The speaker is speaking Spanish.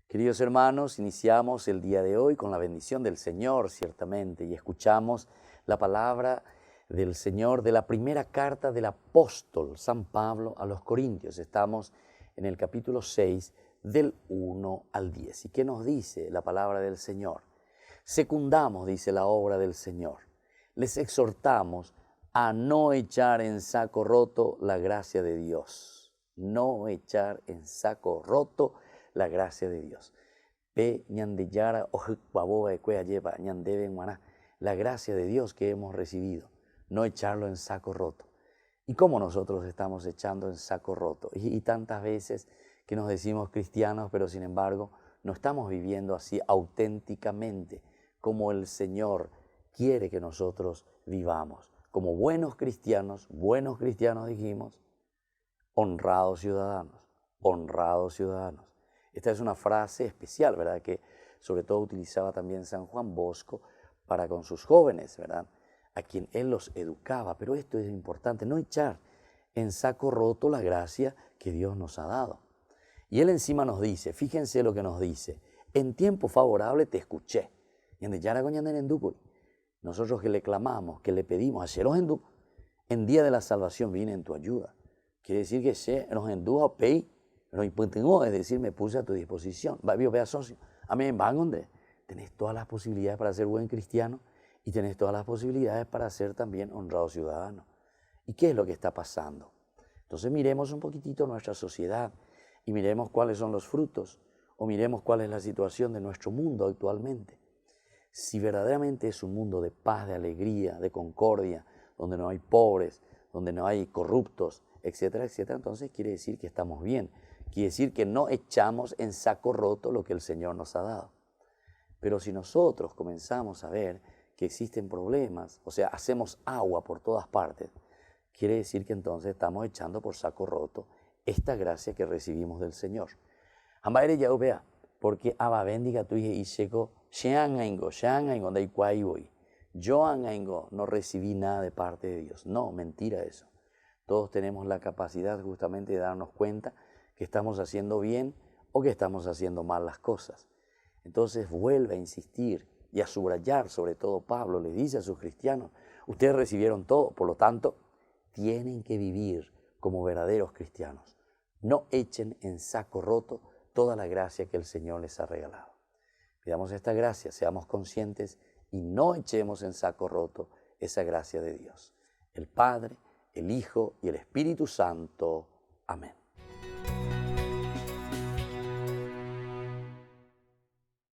Queridos hermanos, iniciamos el día de hoy con la bendición del Señor, ciertamente, y escuchamos la palabra del Señor de la primera carta del apóstol San Pablo a los Corintios. Estamos en el capítulo 6, del 1 al 10. ¿Y qué nos dice la palabra del Señor? Secundamos, dice la obra del Señor. Les exhortamos a no echar en saco roto la gracia de Dios. No echar en saco roto la gracia de Dios. La gracia de Dios que hemos recibido, no echarlo en saco roto. ¿Y cómo nosotros estamos echando en saco roto? Y tantas veces que nos decimos cristianos, pero sin embargo no estamos viviendo así auténticamente como el Señor quiere que nosotros vivamos. Como buenos cristianos dijimos, honrados ciudadanos, honrados ciudadanos. Esta es una frase especial, ¿verdad? Que sobre todo utilizaba también San Juan Bosco para con sus jóvenes, ¿verdad? A quien él los educaba. Pero esto es importante, no echar en saco roto la gracia que Dios nos ha dado. Y él encima nos dice, fíjense lo que nos dice, en tiempo favorable te escuché. Nosotros que le clamamos, que le pedimos, en día de la salvación vine en tu ayuda. Quiere decir que es decir, me puse a tu disposición. Amén, van donde tenés todas las posibilidades para ser buen cristiano y tenés todas las posibilidades para ser también honrado ciudadano. ¿Y qué es lo que está pasando? Entonces miremos un poquitito nuestra sociedad y miremos cuáles son los frutos o miremos cuál es la situación de nuestro mundo actualmente. Si verdaderamente es un mundo de paz, de alegría, de concordia, donde no hay pobres, donde no hay corruptos, etcétera, etcétera, entonces quiere decir que estamos bien. Quiere decir que no echamos en saco roto lo que el Señor nos ha dado. Pero si nosotros comenzamos a ver que existen problemas, o sea, hacemos agua por todas partes, quiere decir que entonces estamos echando por saco roto esta gracia que recibimos del Señor. Ambaere ya vea, porque aba bendiga tu hija y llegó, yo no recibí nada de parte de Dios. No, mentira eso. Todos tenemos la capacidad justamente de darnos cuenta que estamos haciendo bien o que estamos haciendo mal las cosas. Entonces vuelve a insistir y a subrayar, sobre todo Pablo les dice a sus cristianos, ustedes recibieron todo, por lo tanto, tienen que vivir como verdaderos cristianos. No echen en saco roto toda la gracia que el Señor les ha regalado. Pidamos esta gracia, seamos conscientes y no echemos en saco roto esa gracia de Dios. El Padre, el Hijo y el Espíritu Santo. Amén.